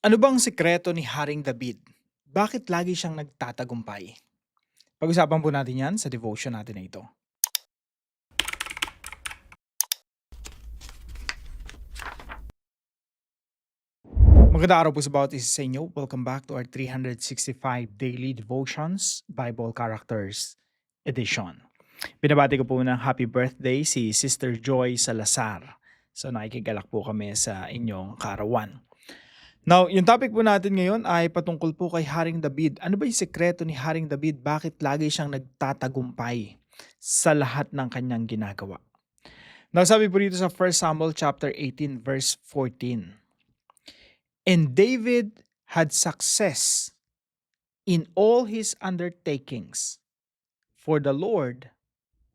Ano bang sikreto ni Haring David? Bakit lagi siyang nagtatagumpay? Pag-usapan po natin yan sa devotion natin na ito. Magandang araw po sa bawat isa sa inyo. Welcome back to our 365 Daily Devotions Bible Characters Edition. Binabati ko po ng happy birthday si Sister Joy Salazar. So nakikigalak po kami sa inyong kaarawan. Now, yung topic po natin ngayon ay patungkol po kay Haring David. Ano ba yung sekreto ni Haring David? Bakit lagi siyang nagtatagumpay sa lahat ng kanyang ginagawa? Now, sabi po dito sa 1 Samuel chapter 18 verse 14. And David had success in all his undertakings, for the Lord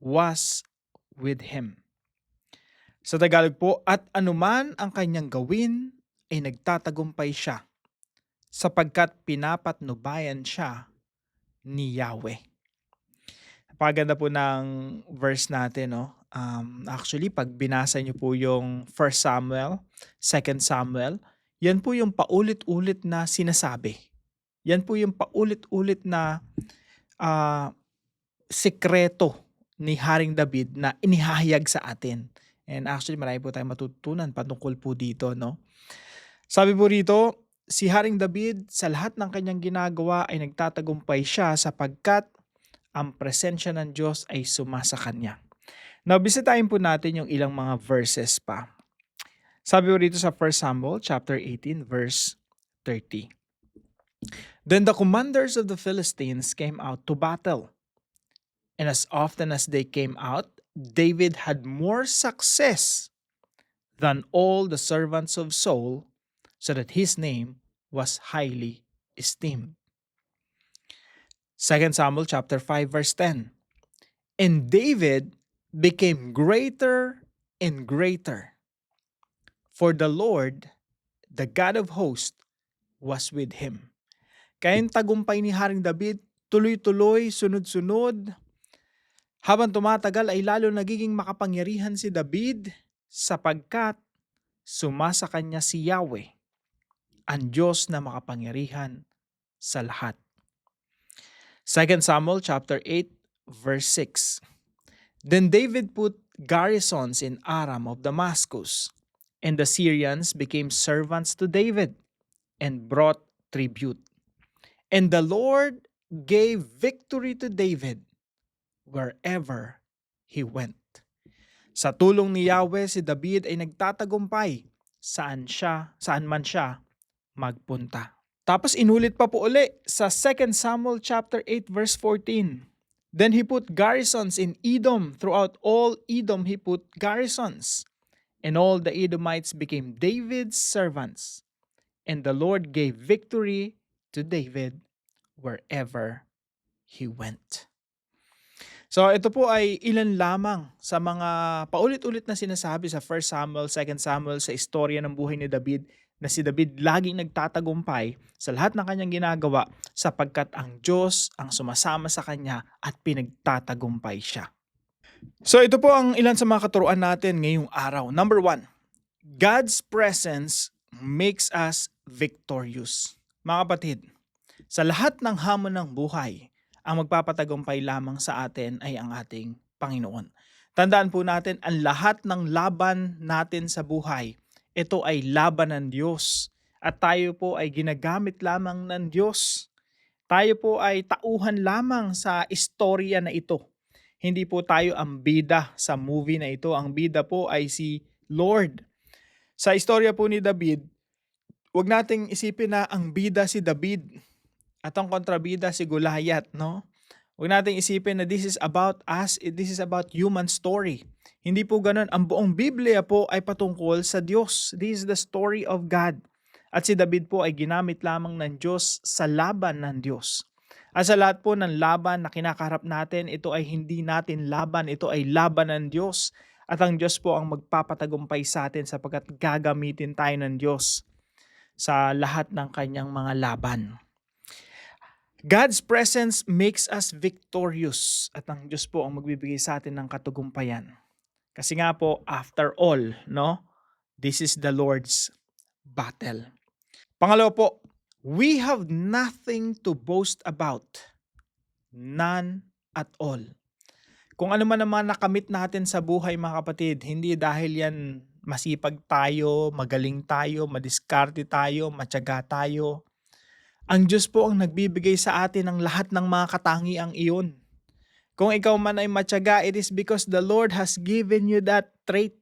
was with him. Sa Tagalog po, at anuman ang kanyang gawin ay nagtatagumpay siya sapagkat pinapatnubayan siya ni Yahweh. Napakaganda po ng verse natin, no? Actually, pag binasa niyo po yung 1 Samuel, 2 Samuel, yan po yung paulit-ulit na sinasabi. Yan po yung paulit-ulit na ah, sekreto ni Haring David na inihahayag sa atin. And actually, marami po tayong matutunan patungkol po dito, no? Sabi po rito, si Haring David sa lahat ng kanyang ginagawa ay nagtatagumpay siya sapagkat ang presensya ng Diyos ay sumasa kanya. Now, bisitahin po natin yung ilang mga verses pa. Sabi po rito sa 1 Samuel chapter 18 verse 30. Then the commanders of the Philistines came out to battle. And as often as they came out, David had more success than all the servants of Saul, so that his name was highly esteemed. 2 Samuel chapter 5 verse 10. And David became greater and greater, for the Lord, the God of hosts, was with him. Kaya yung tagumpay ni Haring David, tuloy-tuloy, sunod-sunod. Habang tumatagal ay lalo nagiging makapangyarihan si David sapagkat sumasa kanya si Yahweh, ang Diyos na makapangyarihan sa lahat. 2 Samuel chapter 8 verse 6. Then David put garrisons in Aram of Damascus, and the Syrians became servants to David and brought tribute. And the Lord gave victory to David wherever he went. Sa tulong ni Yahweh, si David ay nagtatagumpay saan man siya magpunta. Tapos inulit pa po uli sa 2 Samuel chapter 8 verse 14. Then he put garrisons in Edom. Throughout all Edom he put garrisons. And all the Edomites became David's servants. And the Lord gave victory to David wherever he went. So ito po ay ilan lamang sa mga paulit-ulit na sinasabi sa 1 Samuel, 2 Samuel sa istorya ng buhay ni David na si David laging nagtatagumpay sa lahat ng kanyang ginagawa sapagkat ang Diyos ang sumasama sa kanya at pinagtatagumpay siya. So ito po ang ilan sa mga katuruan natin ngayong araw. Number 1, God's presence makes us victorious. Mga kapatid, sa lahat ng hamon ng buhay, ang magpapatagumpay lamang sa atin ay ang ating Panginoon. Tandaan po natin, ang lahat ng laban natin sa buhay, ito ay laban ng Diyos. At tayo po ay ginagamit lamang ng Diyos. Tayo po ay tauhan lamang sa istorya na ito. Hindi po tayo ang bida sa movie na ito. Ang bida po ay si Lord. Sa istorya po ni David, huwag nating isipin na ang bida si David at ang kontrabida si Goliath, no? Huwag nating isipin na this is about us, this is about human story. Hindi po ganun. Ang buong Biblia po ay patungkol sa Diyos. This is the story of God. At si David po ay ginamit lamang ng Diyos sa laban ng Diyos. At sa lahat po ng laban na kinakaharap natin, ito ay hindi natin laban, ito ay laban ng Diyos. At ang Diyos po ang magpapatagumpay sa atin sapagkat gagamitin tayo ng Diyos sa lahat ng kanyang mga laban. God's presence makes us victorious at ang Diyos po ang magbibigay sa atin ng katagumpayan. Kasi nga po, after all, no, this is the Lord's battle. Pangalawa po, we have nothing to boast about. None at all. Kung ano man naman nakamit natin sa buhay mga kapatid, hindi dahil yan masipag tayo, magaling tayo, madiskarte tayo, matyaga tayo. Ang Diyos po ang nagbibigay sa atin ng lahat ng mga katangiang iyon. Kung ikaw man ay matyaga, it is because the Lord has given you that trait,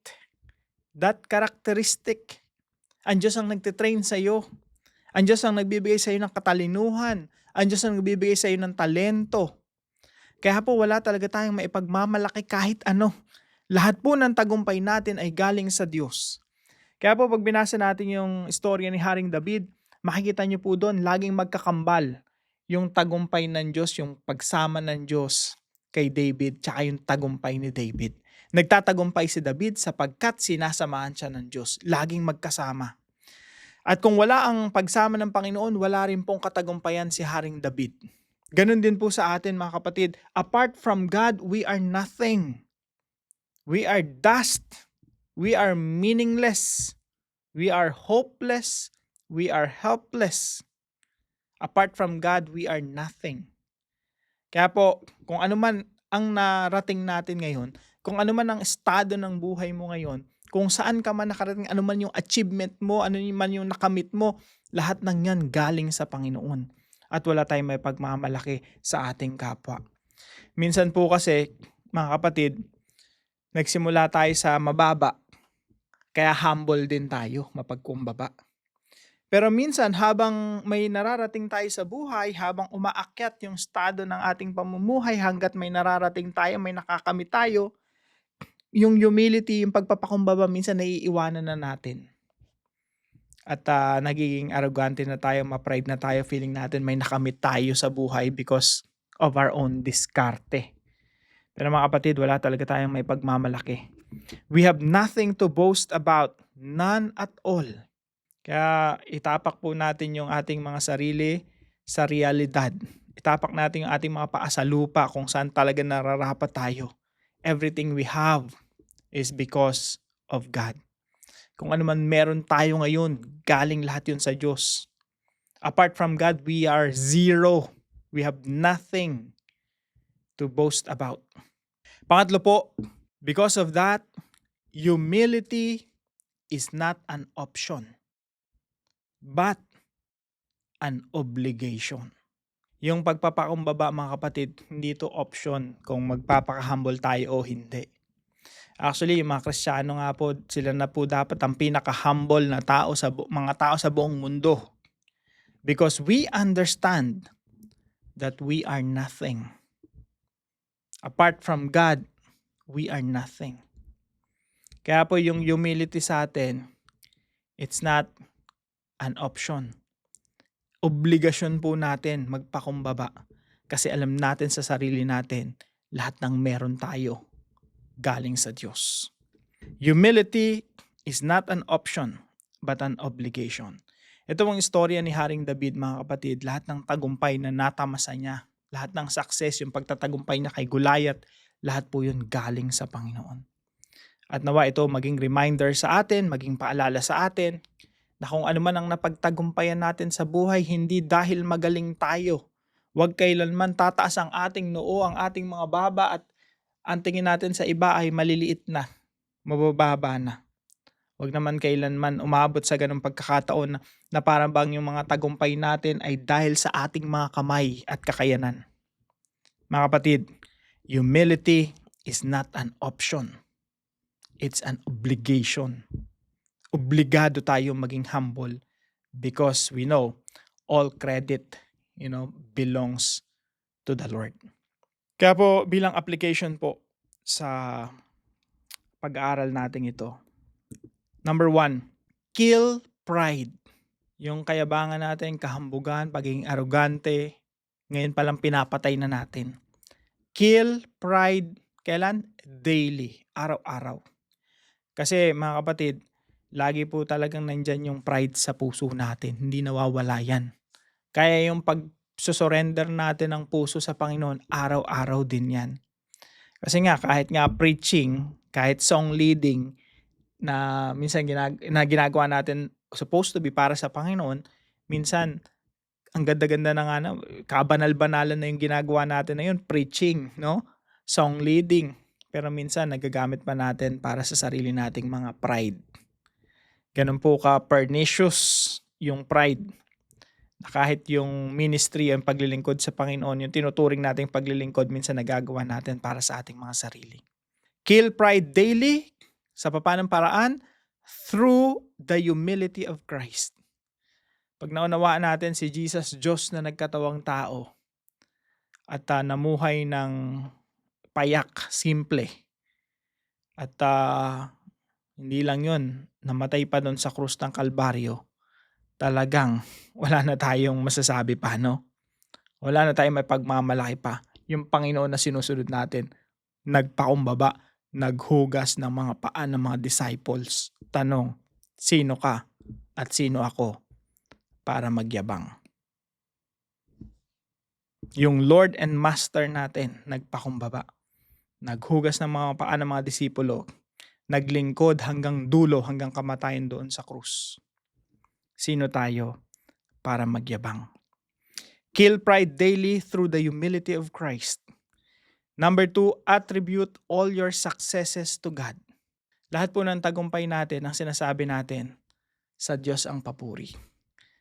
that characteristic. Ang Diyos ang nagtitrain sa iyo. Ang Diyos ang nagbibigay sa iyo ng katalinuhan. Ang Diyos ang nagbibigay sa iyo ng talento. Kaya po wala talaga tayong maipagmamalaki kahit ano. Lahat po ng tagumpay natin ay galing sa Diyos. Kaya po pag binasa natin yung istorya ni Haring David, makikita niyo po doon laging magkakambal yung tagumpay ng Diyos, yung pagsama ng Diyos kay David, tsaka yung tagumpay ni David. Nagtatagumpay si David sapagkat sinasamahan siya ng Diyos. Laging magkasama. At kung wala ang pagsama ng Panginoon, wala rin pong katagumpayan si Haring David. Ganon din po sa atin mga kapatid. Apart from God, we are nothing. We are dust. We are meaningless. We are hopeless. We are helpless. Apart from God, we are nothing. Kaya po, kung ano man ang narating natin ngayon, kung ano man ang estado ng buhay mo ngayon, kung saan ka man nakarating, ano man yung achievement mo, ano man yung nakamit mo, lahat ng yan galing sa Panginoon. At wala tayong may pagmamalaki sa ating kapwa. Minsan po kasi, mga kapatid, nagsimula tayo sa mababa, kaya humble din tayo, mapagkumbaba. Pero minsan habang may nararating tayo sa buhay, habang umaakyat yung estado ng ating pamumuhay, hanggat may nararating tayo, may nakakamit tayo, yung humility, yung pagpapakumbaba, minsan naiiwanan na natin. At nagiging arrogante na tayo, ma-pride na tayo, feeling natin may nakamit tayo sa buhay because of our own diskarte. Pero mga kapatid, wala talaga tayong may pagmamalaki. We have nothing to boast about, none at all. Kaya itapak po natin yung ating mga sarili sa realidad. Itapak natin yung ating mga paa sa lupa kung saan talaga nararapat tayo. Everything we have is because of God. Kung ano man meron tayo ngayon, galing lahat yun sa Diyos. Apart from God, we are zero. We have nothing to boast about. Pangatlo po, because of that, humility is not an option, but an obligation. Yung pagpapakumbaba mga kapatid, hindi to option kung magpapaka-humble tayo o hindi. Actually, yung mga Kristiyano nga po, sila na po dapat ang pinaka-humble na tao sa mga tao sa buong mundo. Because we understand that we are nothing. Apart from God, we are nothing. Kaya po yung humility sa atin, it's not an option. Obligasyon po natin magpakumbaba. Kasi alam natin sa sarili natin, lahat ng meron tayo galing sa Diyos. Humility is not an option, but an obligation. Ito ang istorya ni Haring David mga kapatid, lahat ng tagumpay na natamasa niya, lahat ng success, yung pagtatagumpay niya kay Goliath, lahat po yun galing sa Panginoon. At nawa ito maging reminder sa atin, maging paalala sa atin, na kung ano man ang napagtagumpayan natin sa buhay, hindi dahil magaling tayo. Huwag kailanman tataas ang ating noo, ang ating mga baba at ang tingin natin sa iba ay maliliit na, mabababa na. Huwag naman kailanman umabot sa ganung pagkakataon na parang bang yung mga tagumpay natin ay dahil sa ating mga kamay at kakayanan. Mga kapatid, humility is not an option. It's an obligation. Obligado tayo maging humble because we know all credit, belongs to the Lord. Kaya po bilang application po sa pag-aaral natin ito. Number 1, kill pride. Yung kayabangan natin, kahambugan, pagiging arrogante, ngayon palang pinapatay na natin. Kill pride, kailan? Daily, araw-araw. Kasi mga kapatid, lagi po talagang nandyan yung pride sa puso natin. Hindi nawawala yan. Kaya yung pag-surrender natin ng puso sa Panginoon, araw-araw din yan. Kasi nga, kahit nga preaching, kahit song leading, na minsan ginagawa natin supposed to be para sa Panginoon, Minsan, ang ganda-ganda na nga na, kabanal-banalan na yung ginagawa natin na yun, preaching, no? Song leading. Pero minsan, nagagamit pa natin para sa sarili nating mga pride. Ganun po ka pernicious yung pride. Na kahit yung ministry, yung paglilingkod sa Panginoon, yung tinuturing nating paglilingkod, minsan nagagawa natin para sa ating mga sarili. Kill pride daily, sa papanong paraan, through the humility of Christ. Pag naunawaan natin si Jesus, Diyos na nagkatawang tao, at namuhay ng payak, simple. At hindi lang yun, namatay pa doon sa krus ng Kalbaryo. Talagang wala na tayong masasabi pa, no? Wala na tayong may pagmamalaki pa. Yung Panginoon na sinusunod natin, nagpakumbaba, naghugas ng mga paa ng mga disciples. Tanong, sino ka at sino ako para magyabang? Yung Lord and Master natin, nagpakumbaba. Naghugas ng mga paa ng mga disipulo. Naglingkod hanggang dulo, hanggang kamatayan doon sa krus. Sino tayo para magyabang? Kill pride daily through the humility of Christ. Number 2, attribute all your successes to God. Lahat po ng tagumpay natin, ang sinasabi natin, sa Diyos ang papuri.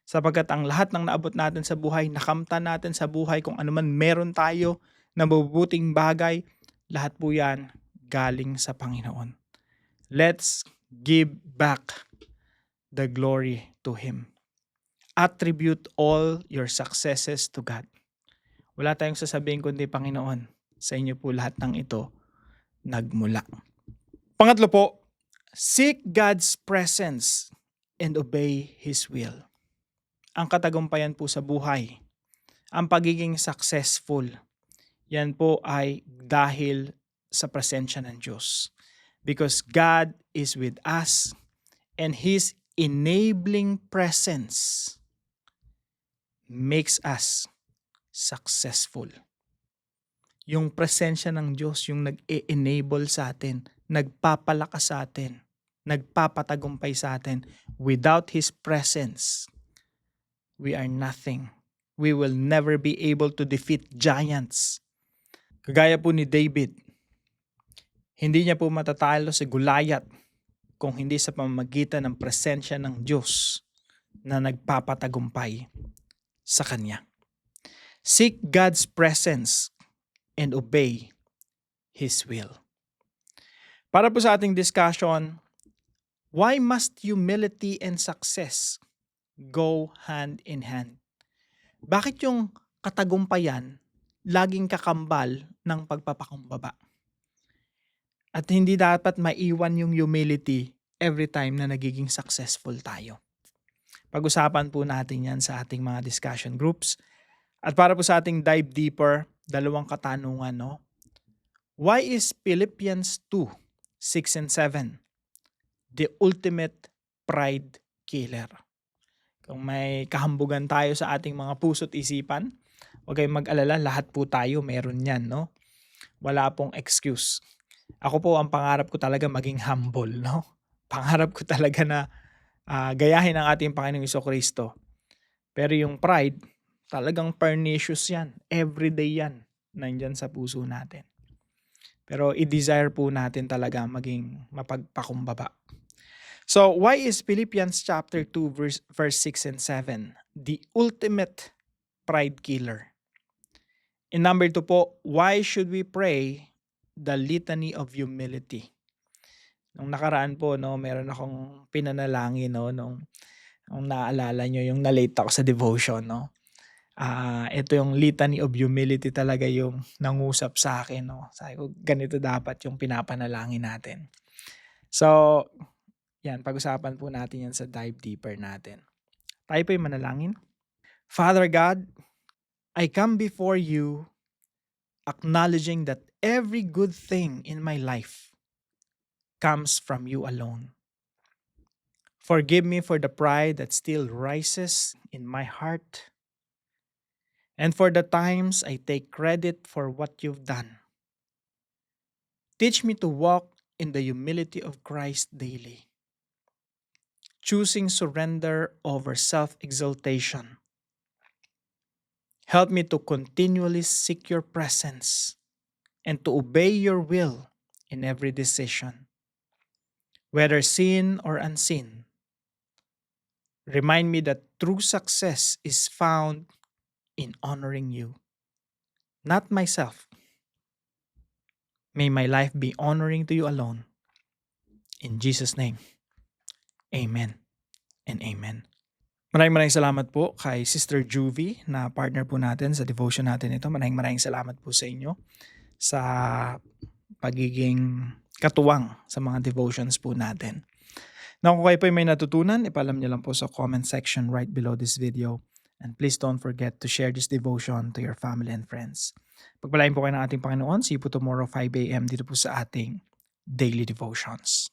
Sapagkat ang lahat ng naabot natin sa buhay, nakamtan natin sa buhay, kung ano man meron tayo na mabubuting bagay, lahat po yan galing sa Panginoon. Let's give back the glory to Him. Attribute all your successes to God. Wala tayong sasabihin kundi, Panginoon, sa inyo po lahat ng ito nagmula. Pangatlo po, seek God's presence and obey His will. Ang katagumpayan po sa buhay, ang pagiging successful, yan po ay dahil sa presensya ng Diyos. Because God is with us and His enabling presence makes us successful. Yung presensya ng Diyos yung nag-e-enable sa atin, nagpapalakas sa atin, nagpapatagumpay sa atin. Without His presence, we are nothing. We will never be able to defeat giants. Kagaya po ni David, hindi niya po matatalo si Goliath kung hindi sa pamamagitan ng presensya ng Diyos na nagpapatagumpay sa kanya. Seek God's presence and obey His will. Para po sa ating discussion, why must humility and success go hand in hand? Bakit yung katagumpayan laging kakambal ng pagpapakumbaba? At hindi dapat maiwan yung humility every time na nagiging successful tayo. Pag-usapan po natin yan sa ating mga discussion groups. At para po sa ating dive deeper, dalawang katanungan, no? Why is Philippians 2:6 and 7 the ultimate pride killer? Kung may kahambugan tayo sa ating mga puso't isipan, huwag kayong mag-alala, lahat po tayo meron yan, no? Wala pong excuse. Ako po, ang pangarap ko talaga maging humble, no? Pangarap ko talaga na gayahin ang ating Panginoong Jesucristo. Pero yung pride, talagang pernicious yan. Everyday yan. Nandyan sa puso natin. Pero i-desire po natin talaga maging mapagpakumbaba. So, why is Philippians chapter 2 verse 6 and 7 the ultimate pride killer? And number 2 po, why should we pray the litany of humility? Nung nakaraan po, no, meron akong pinanalangin, no, nung naalala nyo yung na-late ako sa devotion, no. Ito yung litany of humility talaga yung nangusap sa akin, no. Sabi ko, ganito dapat yung pinapanalangin natin. So, yan, pag-usapan po natin yan sa dive deeper natin. Tayo po yung manalangin. Father God, I come before you acknowledging that every good thing in my life comes from you alone. Forgive me for the pride that still rises in my heart and for the times I take credit for what you've done. Teach me to walk in the humility of Christ daily. choosing surrender over self-exaltation. Help me to continually seek your presence and to obey your will in every decision, whether seen or unseen. Remind me that true success is found in honoring you, not myself. May my life be honoring to you alone. In Jesus' name, amen and amen. Maraming salamat po kay Sister Juvie na partner po natin sa devotion natin ito. Maraming salamat po sa inyo sa pagiging katuwang sa mga devotions po natin. Na kung kayo po may natutunan, ipalam niyo lang po sa comment section right below this video. And please don't forget to share this devotion to your family and friends. Pagpalain po kayo ng ating Panginoon. See you po tomorrow 5 a.m. dito po sa ating Daily Devotions.